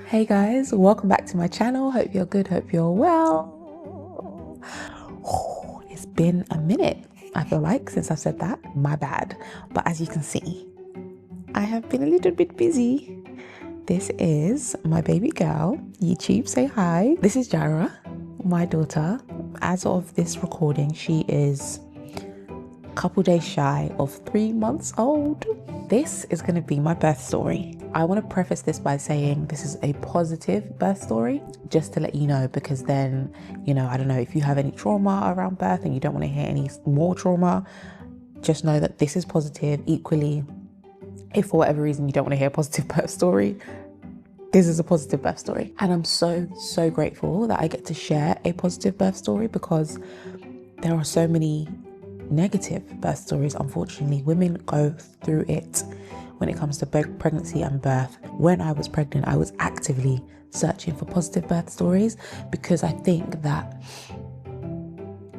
Hey guys, welcome back to my channel. Hope you're good, hope you're well. It's been a minute, I feel like, since I've said that. My bad. But as you can see, I have been a little bit busy. This is my baby girl. YouTube, say hi. This is Jara, my daughter. As of this recording, she is a couple days shy of 3 months old. This is going to be my birth story. I want to preface this by saying this is a positive birth story, just to let you know, because then, I don't know if you have any trauma around birth and you don't want to hear any more trauma, just know that this is positive. Equally, if for whatever reason you don't want to hear a positive birth story, this is a positive birth story. And I'm so grateful that I get to share a positive birth story, because there are so many negative birth stories. Unfortunately, women go through it when it comes to both pregnancy and birth. When I was pregnant, I was actively searching for positive birth stories, because I think that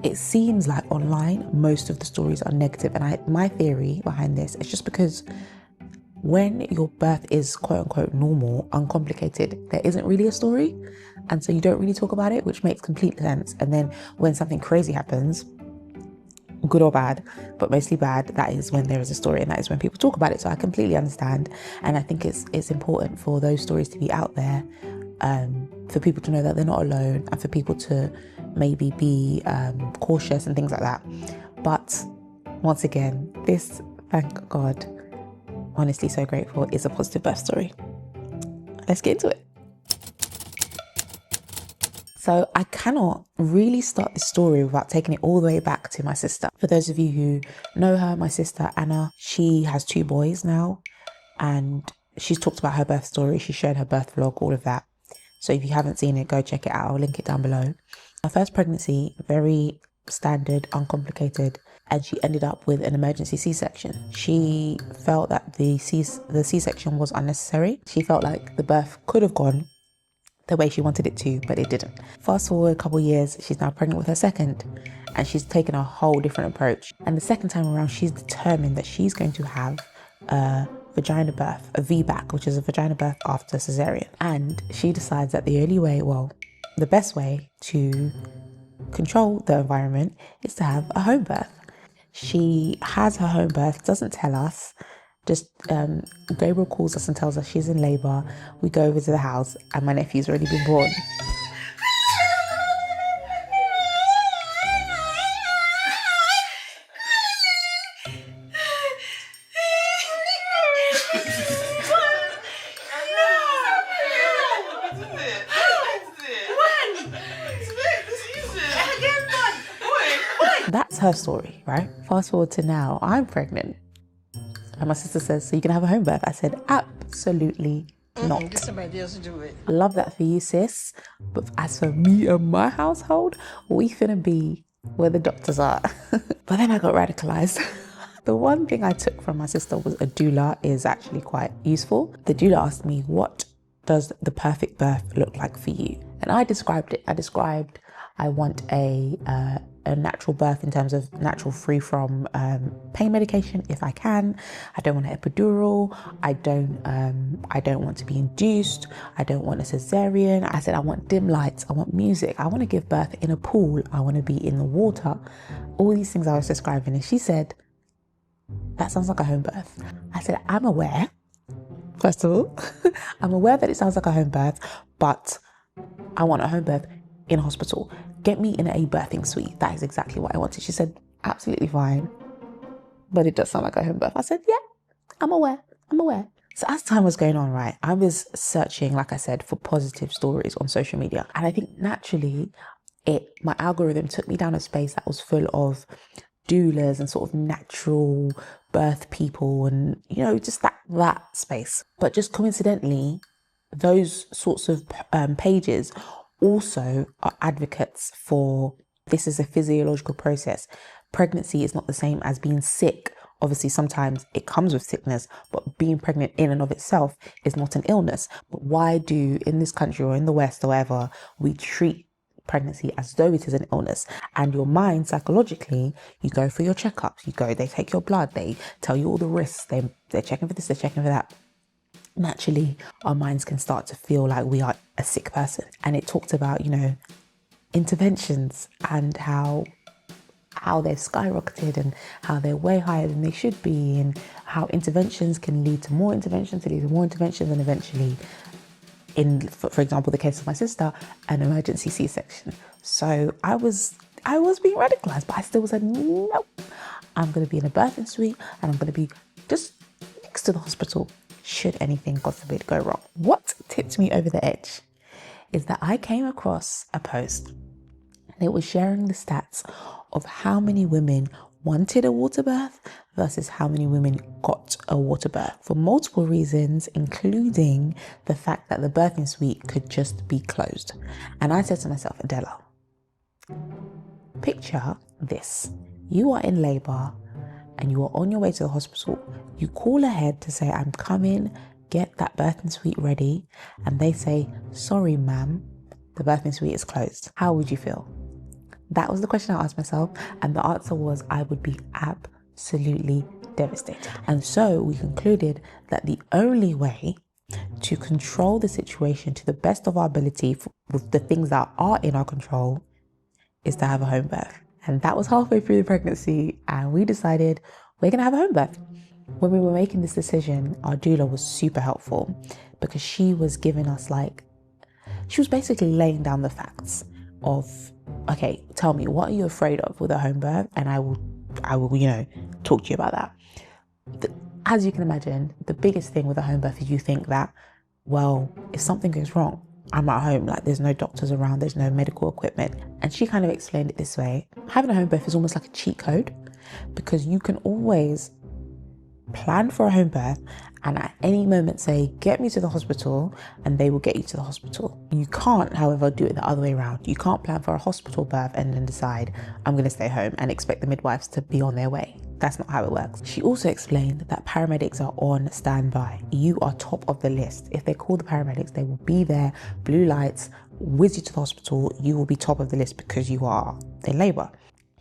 it seems like online most of the stories are negative. And my theory behind this is just because when your birth is quote unquote normal, uncomplicated, there isn't really a story, and so you don't really talk about it, which makes complete sense. And then when something crazy happens, good or bad, but mostly bad, that is when there is a story, and that is when people talk about it. So I completely understand, and I think it's important for those stories to be out there, for people to know that they're not alone, and for people to maybe be cautious and things like that. But once again, this, thank God, honestly so grateful, is a positive birth story. Let's get into it. So I cannot really start this story without taking it all the way back to my sister. For those of you who know her, my sister Anna, she has 2 boys now, and she's talked about her birth story. She shared her birth vlog, all of that. So if you haven't seen it, go check it out. I'll link it down below. Her first pregnancy, very standard, uncomplicated, and she ended up with an emergency C-section. She felt that the C-section was unnecessary. She felt like the birth could have gone the way she wanted it to, but it didn't. Fast forward a couple years, she's now pregnant with her second, and she's taken a whole different approach. And the second time around, she's determined that she's going to have a vagina birth, a VBAC, which is a vagina birth after cesarean. And she decides that the best way to control the environment is to have a home birth. She has her home birth, doesn't tell us. Just Gabriel calls us and tells us she's in labor. We go over to the house, and my nephew's already been born. That's her story, right? Fast forward to now, I'm pregnant. And my sister says, so you can have a home birth? I said, absolutely not. Get somebody else to do it. I love that for you, sis. But as for me and my household, we finna be where the doctors are. But then I got radicalized. The one thing I took from my sister was a doula is actually quite useful. The doula asked me, what does the perfect birth look like for you? And I described it. I want a natural birth, in terms of natural, free from pain medication if I can. I don't want an epidural. I don't want to be induced. I don't want a cesarean. I said I want dim lights. I want music. I want to give birth in a pool. I want to be in the water. All these things I was describing, and she said, that sounds like a home birth. I said, I'm aware, first of all, I'm aware that it sounds like a home birth, but I want a home birth in a hospital. Get me in a birthing suite. That is exactly what I wanted. She said, absolutely fine, but it does sound like a home birth. I said, yeah, I'm aware. So as time was going on, right, I was searching, like I said, for positive stories on social media. And I think naturally my algorithm took me down a space that was full of doulas and sort of natural birth people, and, just that space. But just coincidentally, those sorts of pages also are advocates for, this is a physiological process. Pregnancy is not the same as being sick. Obviously, sometimes it comes with sickness, but being pregnant in and of itself is not an illness. But why do, in this country or in the West or wherever, we treat pregnancy as though it is an illness? And your mind, psychologically, you go for your checkups, they take your blood, they tell you all the risks, they're checking for this, they're checking for that. naturally our minds can start to feel like we are a sick person. And it talked about, interventions and how they've skyrocketed and how they're way higher than they should be, and how interventions can lead to more interventions, and eventually, for example, the case of my sister, an emergency C-section. So I was being radicalized, but I still said, no, I'm going to be in a birthing suite and I'm going to be just next to the hospital should anything, God forbid, go wrong. What tipped me over the edge is that I came across a post and it was sharing the stats of how many women wanted a water birth versus how many women got a water birth, for multiple reasons, including the fact that the birthing suite could just be closed. And I said to myself, Adella, picture this. You are in labor and you are on your way to the hospital. You call ahead to say, I'm coming, get that birthing suite ready. And they say, sorry, ma'am, the birthing suite is closed. How would you feel? That was the question I asked myself. And the answer was, I would be absolutely devastated. And so we concluded that the only way to control the situation to the best of our ability with the things that are in our control is to have a home birth. And that was halfway through the pregnancy, and we decided we're gonna have a home birth. When we were making this decision, our doula was super helpful because she was giving us she was basically laying down the facts of, okay, tell me, what are you afraid of with a home birth? And I will, talk to you about that. As you can imagine, the biggest thing with a home birth is you think that, well, if something goes wrong, I'm at home, there's no doctors around, there's no medical equipment. And she kind of explained it this way. Having a home birth is almost like a cheat code because you can always plan for a home birth and at any moment say, get me to the hospital, and they will get you to the hospital. You can't, however, do it the other way around. You can't plan for a hospital birth and then decide, I'm going to stay home and expect the midwives to be on their way. That's not how it works. She also explained that paramedics are on standby. You are top of the list. If they call the paramedics, they will be there, blue lights, whiz you to the hospital. You will be top of the list because you are in labor.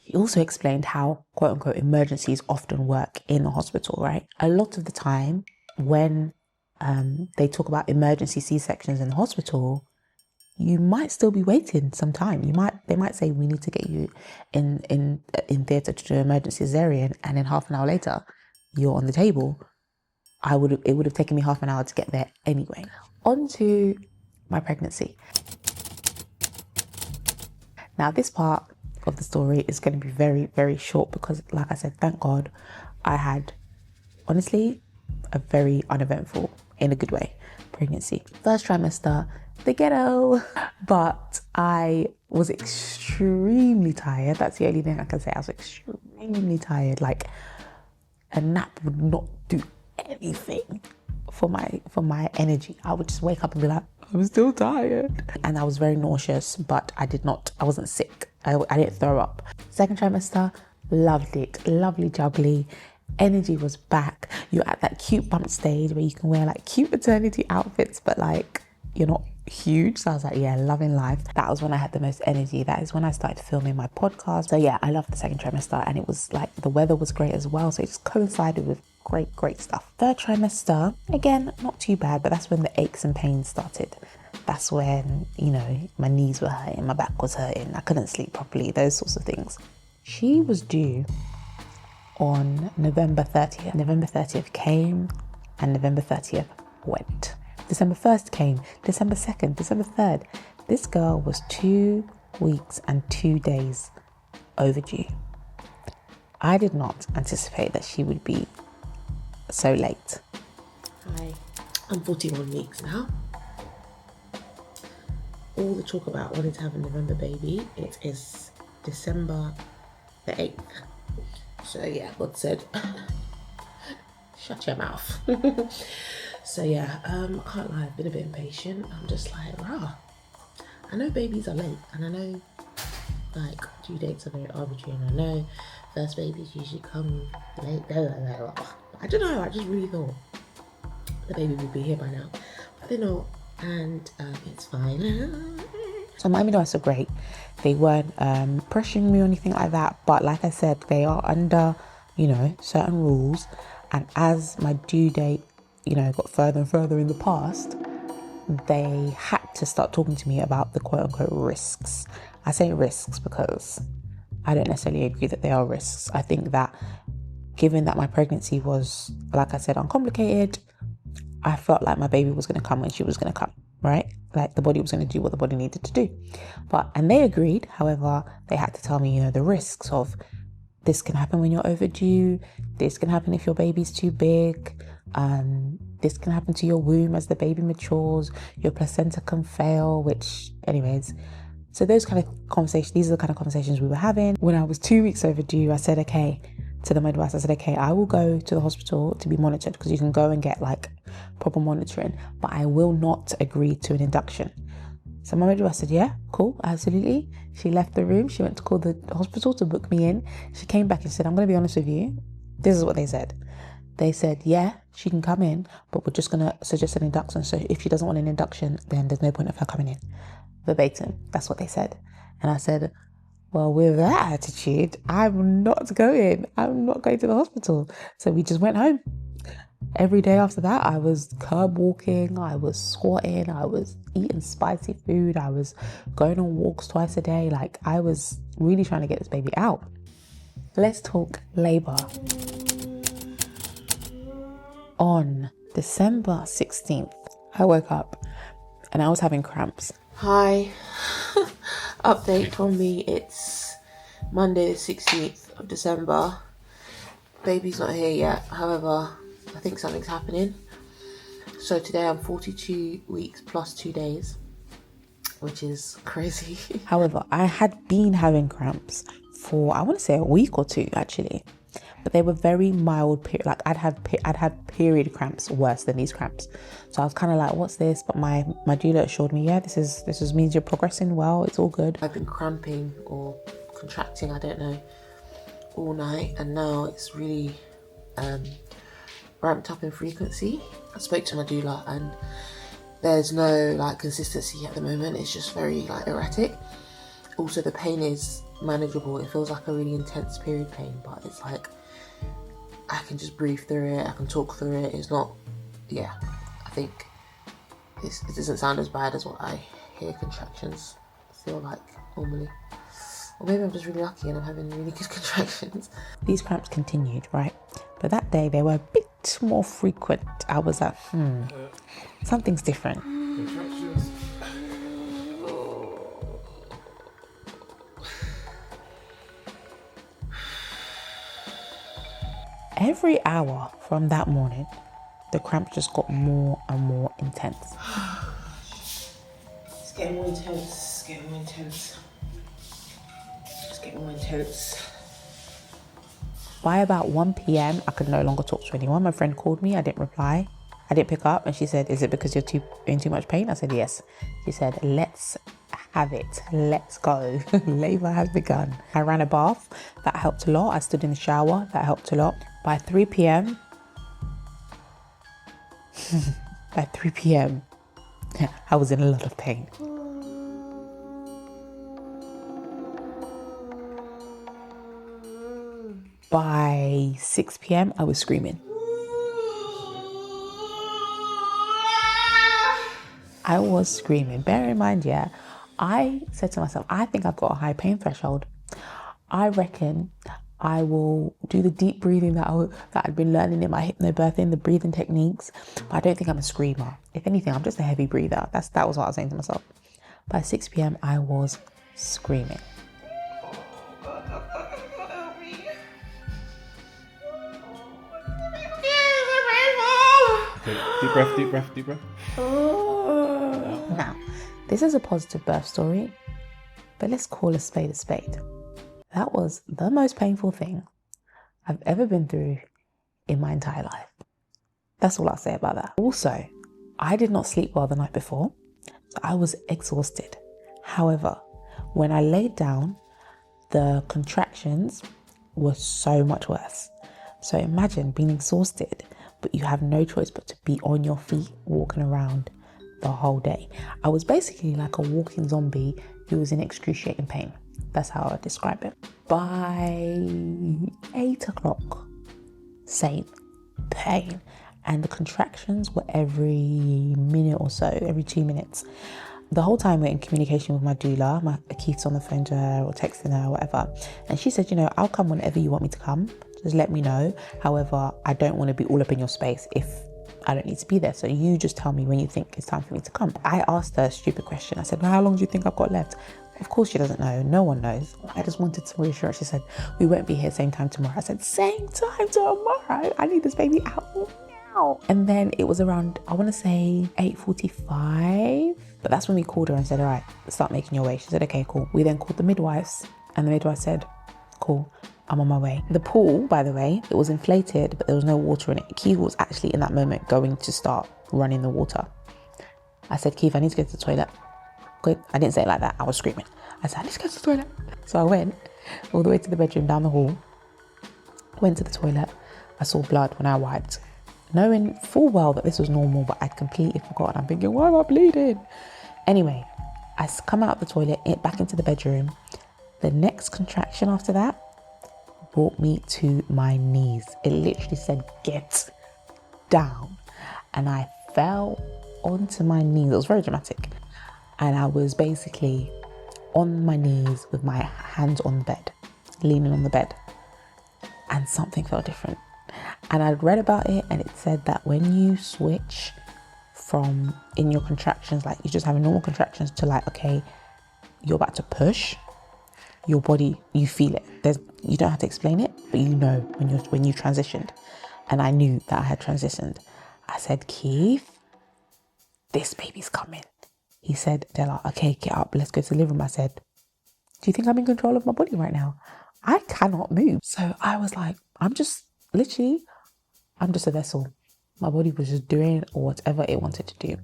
He also explained how, quote unquote, emergencies often work in a hospital, right? A lot of the time when they talk about emergency C-sections in the hospital, you might still be waiting some time. They might say, we need to get you in theatre to do emergency cesarean, and then half an hour later, you're on the table. It would have taken me half an hour to get there anyway. On to my pregnancy. Now, this part of the story is going to be very, very short because, like I said, thank God, I had, honestly, a very uneventful, in a good way, pregnancy. First trimester, the ghetto, but I was extremely tired. That's the only thing I can say. I was extremely tired. A nap would not do anything for my energy. I would just wake up and be like, I'm still tired. And I was very nauseous, but I wasn't sick. I didn't throw up. Second trimester, loved it. Lovely jubbly. Energy was back. You're at that cute bump stage where you can wear cute maternity outfits, but you're not huge. So I was yeah, loving life. That was when I had the most energy. That is when I started filming my podcast. So yeah, I loved the second trimester, and it was the weather was great as well. So it just coincided with great stuff. Third trimester, again, not too bad, but that's when the aches and pains started. That's when, my knees were hurting, my back was hurting, I couldn't sleep properly, those sorts of things. She was due on November 30th. November 30th came and November 30th went. December 1st came, December 2nd, December 3rd. This girl was 2 weeks and 2 days overdue. I did not anticipate that she would be so late. Hi, I'm 41 weeks now. All the talk about wanting to have a November baby, it is December the 8th. So yeah, God said, shut your mouth. So yeah, I can't lie, I've been a bit impatient. I'm just rah. I know babies are late, and I know due dates are very arbitrary, and I know first babies usually come late. I don't know, I just really thought the baby would be here by now. But they know, and it's fine. So my midwives are great. They weren't pressuring me or anything like that. But like I said, they are under, certain rules. And as my due date got further and further in the past, they had to start talking to me about the quote unquote risks. I say risks because I don't necessarily agree that they are risks. I think that given that my pregnancy was, like I said, uncomplicated, I felt like my baby was going to come when she was going to come, right? Like the body was going to do what the body needed to do. And they agreed. However, they had to tell me, the risks of this can happen when you're overdue. This can happen if your baby's too big. This can happen to your womb as the baby matures. Your placenta can fail, which anyways. So those kind of conversations, these are the kind of conversations we were having. When I was 2 weeks overdue, I said, okay, to the midwife, I said, okay, I will go to the hospital to be monitored because you can go and get like proper monitoring, but I will not agree to an induction. So my midwife said, yeah, cool, absolutely. She left the room. She went to call the hospital to book me in. She came back and said, I'm going to be honest with you. This is what they said. They said, yeah, she can come in, but we're just going to suggest an induction. So if she doesn't want an induction, then there's no point of her coming in. Verbatim. That's what they said. And I said, well, with that attitude, I'm not going. I'm not going to the hospital. So we just went home. Every day after that, I was curb walking, I was squatting, I was eating spicy food, I was going on walks twice a day. Like, I was really trying to get this baby out. Let's talk labor. On December 16th, I woke up and I was having cramps. Hi, update from me. It's Monday the 16th of December. Baby's not here yet. However, I think something's happening. So today I'm 42 weeks plus 2 days, which is crazy. However, I had been having cramps for, I want to say a week or two actually, but they were very mild. Like I'd had period cramps worse than these cramps. So I was kind of like, what's this? But my doula assured me, yeah, this is means you're progressing well. It's all good. I've been cramping or contracting, I don't know, all night, and now it's really ramped up in frequency. I spoke to my doula and there's no like consistency at the moment. It's just very like erratic. Also, the pain is manageable. It feels like a really intense period pain, but it's like I can just breathe through it. I can talk through it. It's not, yeah, I think it doesn't sound as bad as what I hear contractions feel like normally. Or maybe I'm just really lucky and I'm having really good contractions. These cramps continued, right? But that day they were a bit more frequent. I was like, something's different. Contractions. Every hour from that morning, the cramps just got more and more intense. It's getting more intense, getting more intense. It's getting more intense. By about 1 p.m, I could no longer talk to anyone. My friend called me, I didn't reply. I didn't pick up and she said, is it because you're in too much pain? I said, yes. She said, let's have it. Let's go. Labor has begun. I ran a bath. That helped a lot. I stood in the shower. That helped a lot. By 3 p.m, I was in a lot of pain. By 6 p.m, I was screaming. I was screaming. Bear in mind, yeah, I said to myself, I think I've got a high pain threshold. I reckon I will do the deep breathing that I'd been learning in my hypnobirthing, the breathing techniques. But I don't think I'm a screamer. If anything, I'm just a heavy breather. That was what I was saying to myself. By 6 p.m, I was screaming. Okay, deep breath, deep breath, deep breath. Now, this is a positive birth story, but let's call a spade a spade. That was the most painful thing I've ever been through in my entire life. That's all I'll say about that. Also, I did not sleep well the night before, so I was exhausted. However, when I laid down, the contractions were so much worse. So imagine being exhausted, but you have no choice but to be on your feet, walking around the whole day. I was basically like a walking zombie who was in excruciating pain. That's how I would describe it. By 8 o'clock, same pain. and the contractions were every minute or so, every 2 minutes. The whole time we're in communication with my doula, Keith's on the phone to her or texting her or whatever. And she said, I'll come whenever you want me to come. Just let me know. However, I don't want to be all up in your space if I don't need to be there. So you just tell me when you think it's time for me to come. I asked her a stupid question. I said, well, how long do you think I've got left? Of course she doesn't know. No one knows. I just wanted some reassurance. She said, we won't be here same time tomorrow. I said, same time tomorrow? I need this baby out now. And then it was around, I want to say 8:45. But that's when we called her and said, all right, start making your way. She said, okay, cool. We then called the midwives and the midwife said, cool, I'm on my way. The pool, by the way, it was inflated, but there was no water in it. Keith was actually in that moment going to start running the water. I said, Keith, I need to go to the toilet. Good. I didn't say it like that. I was screaming. I said, I need to go to the toilet. So I went all the way to the bedroom, down the hall, went to the toilet. I saw blood when I wiped, knowing full well that this was normal, but I'd completely forgotten. I'm thinking, why am I bleeding? Anyway, I come out of the toilet, back into the bedroom. The next contraction after that brought me to my knees. It literally said, get down. And I fell onto my knees. It was very dramatic. And I was basically on my knees with my hands on the bed, leaning on the bed. And something felt different. And I'd read about it and it said that when you switch from in your contractions, like you just having normal contractions to like, okay, you're about to push, your body, you feel it. You don't have to explain it, but you know when you transitioned. And I knew that I had transitioned. I said, Keith, this baby's coming. He said, Adella, okay, get up, let's go to the living room. I said, do you think I'm in control of my body right now? I cannot move. So I was like, I'm just a vessel. My body was just doing whatever it wanted to do.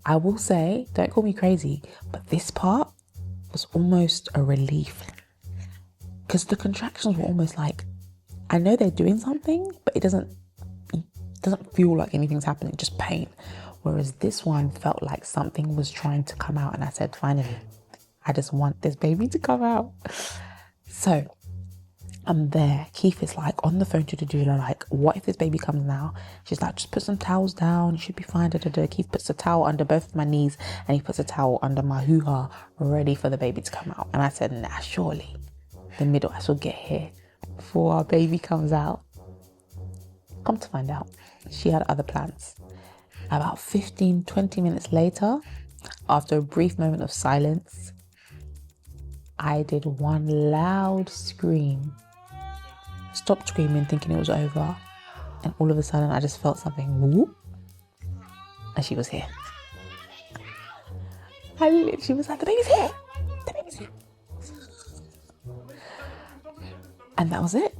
I will say, don't call me crazy, but this part was almost a relief. Because the contractions were almost like, I know they're doing something, but it doesn't feel like anything's happening, just pain. Whereas this one felt like something was trying to come out. And I said, finally, I just want this baby to come out. So I'm there. Keith is like on the phone to the doula, like, what if this baby comes now? She's like, just put some towels down. You should be fine. Keith puts a towel under both of my knees and he puts a towel under my hoo-ha, ready for the baby to come out. And I said, nah, surely the midwives will get here before our baby comes out. Come to find out, she had other plans. About 15-20 minutes later, after a brief moment of silence, I did one loud scream. Stopped screaming, thinking it was over, and all of a sudden I just felt something whoop, and she was here. I literally was like, the baby's here, the baby's here. And that was it.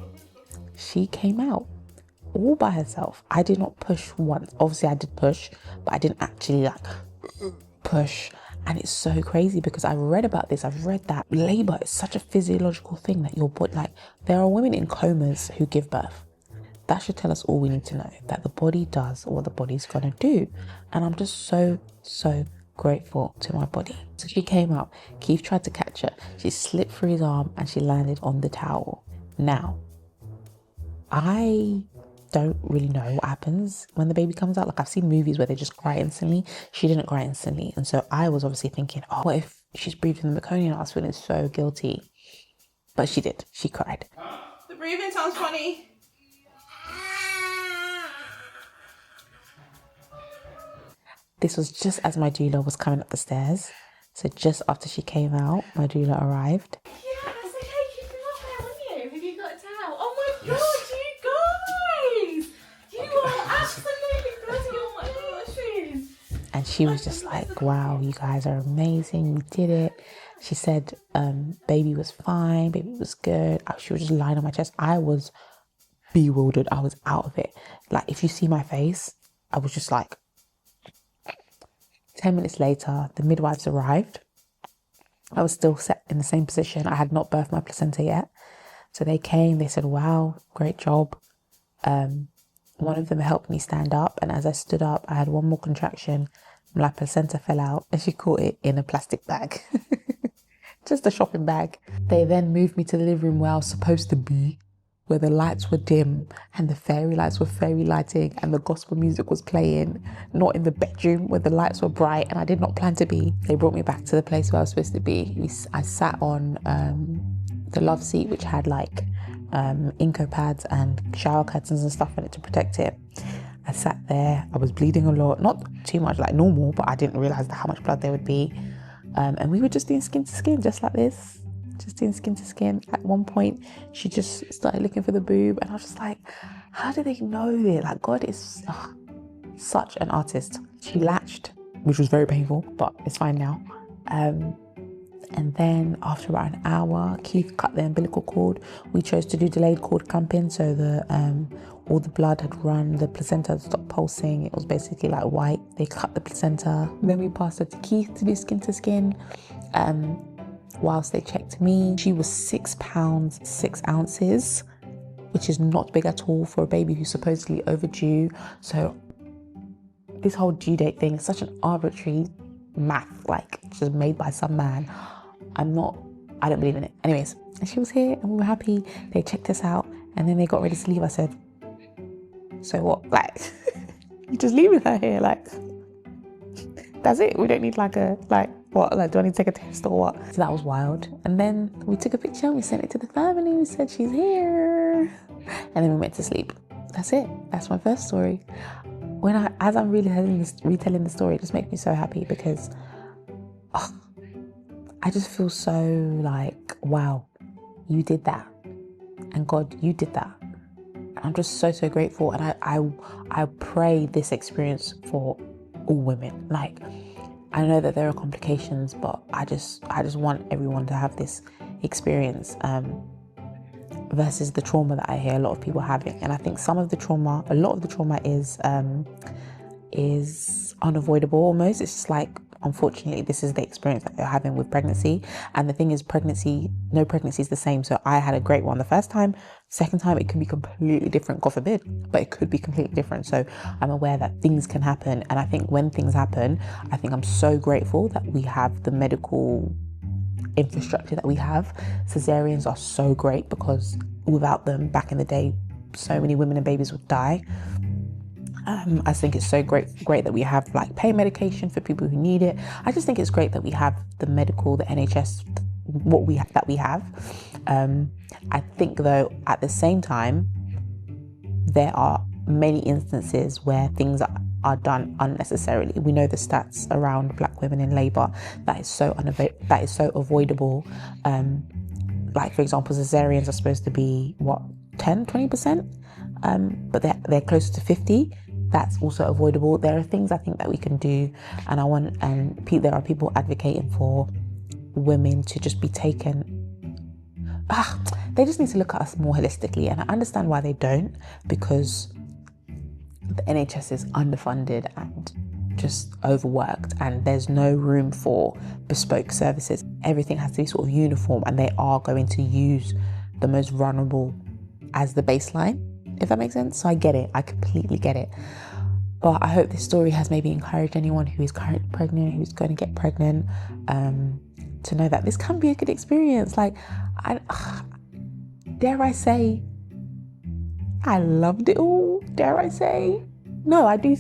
She came out all by herself. I did not push once. Obviously I did push, but I didn't actually like push. And it's so crazy because I've read about this. I've read that labor is such a physiological thing that your body, like there are women in comas who give birth. That should tell us all we need to know, that the body does what the body's gonna do. And I'm just so grateful to my body. So she came out. Keith tried to catch her. She slipped through his arm and she landed on the towel. Now, I don't really know what happens when the baby comes out. Like I've seen movies where they just cry instantly. She didn't cry instantly. And so I was obviously thinking, oh, what if she's breathing the meconium? I was feeling so guilty. But she did. She cried. The breathing sounds funny. This was just as my doula was coming up the stairs. So just after she came out, my doula arrived. Yeah, that's okay. Keep them up there, wouldn't you? Have you got a towel? Oh my God, you guys! You are absolutely bloody, oh my gosh. And she was just like, wow, you guys are amazing. You did it. She said, baby was fine. Baby was good. She was just lying on my chest. I was bewildered. I was out of it. Like, if you see my face, I was just like, 10 minutes later, the midwives arrived. I was still sat in the same position. I had not birthed my placenta yet. So they came, they said, wow, great job. One of them helped me stand up. And as I stood up, I had one more contraction. My placenta fell out and she caught it in a plastic bag. Just a shopping bag. They then moved me to the living room where I was supposed to be where the lights were dim and the fairy lights were fairy lighting and the gospel music was playing, not in the bedroom where the lights were bright and I did not plan to be. They brought me back to the place where I was supposed to be. I sat on the love seat, which had like Inco pads and shower curtains and stuff in it to protect it. I sat there, I was bleeding a lot, not too much like normal, but I didn't realize how much blood there would be. And we were just doing skin to skin, just like this, just doing skin to skin. At one point, she just started looking for the boob, and I was just like, how do they know it? Like, God is such an artist. She latched, which was very painful, but it's fine now. And then after about an hour, Keith cut the umbilical cord. We chose to do delayed cord clamping, so all the blood had run, the placenta had stopped pulsing. It was basically like white. They cut the placenta. Then we passed her to Keith to do skin to skin. Whilst they checked me, she was 6 pounds 6 ounces, which is not big at all for a baby who's supposedly overdue. So this whole due date thing is such an arbitrary math, like just made by some man. I don't believe in it. Anyways, she was here and we were happy. They checked us out and then they got ready to leave. I said, so what? Like, you just leaving her here? Like, that's it? We don't need what? Like, do I need to take a test or what? So that was wild. And then we took a picture and we sent it to the family. We said, she's here. And then we went to sleep. That's it. That's my first story. As I'm really retelling the story, it just makes me so happy because I just feel so like, wow, you did that. And God, you did that. And I'm just so, so grateful. And I pray this experience for all women. Like, I know that there are complications, but I just want everyone to have this experience versus the trauma that I hear a lot of people having. And I think a lot of the trauma is unavoidable almost. It's just like, unfortunately, this is the experience that you're having with pregnancy. And the thing is, no pregnancy is the same. So I had a great one the first time. Second time, it could be completely different, God forbid, but it could be completely different. So I'm aware that things can happen. And I think when things happen, I think I'm so grateful that we have the medical infrastructure that we have. Cesareans are so great because without them, back in the day, so many women and babies would die. I think it's so great that we have like pain medication for people who need it. I just think it's great that we have the NHS, that we have. I think though, at the same time, there are many instances where things are done unnecessarily. We know the stats around Black women in labour, that is so avoidable. Like, for example, cesareans are supposed to be 10-20%, but they're closer to 50%. That's also avoidable. There are things I think that we can do, and there are people advocating for women to just be taken. They just need to look at us more holistically, and I understand why they don't, because the NHS is underfunded and just overworked, and there's no room for bespoke services. Everything has to be sort of uniform, and they are going to use the most vulnerable as the baseline, if that makes sense. So I get it. I completely get it. But I hope this story has maybe encouraged anyone who is currently pregnant, who's going to get pregnant, to know that this can be a good experience. Like, dare I say, I loved it all. Dare I say? No, I do.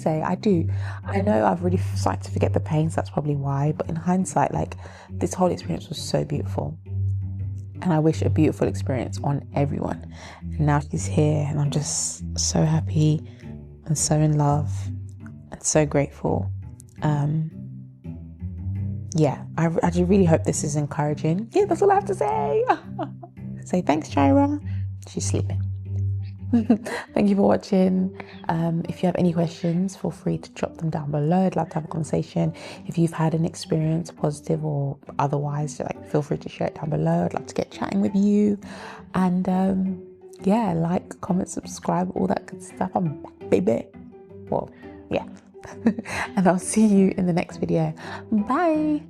I know I've really started to forget the pain, so that's probably why. But in hindsight, like, this whole experience was so beautiful. And I wish a beautiful experience on everyone. And now she's here, and I'm just so happy and so in love and so grateful. I just really hope this is encouraging. Yeah, that's all I have to say. Say thanks, Jaira. She's sleeping. Thank you for watching. If you have any questions, feel free to drop them down below. I'd love to have a conversation. If you've had an experience, positive or otherwise, feel free to share it down below. I'd love to get chatting with you. And like, comment, subscribe, all that good stuff. I'm back, baby. Well, yeah. And I'll see you in the next video. Bye.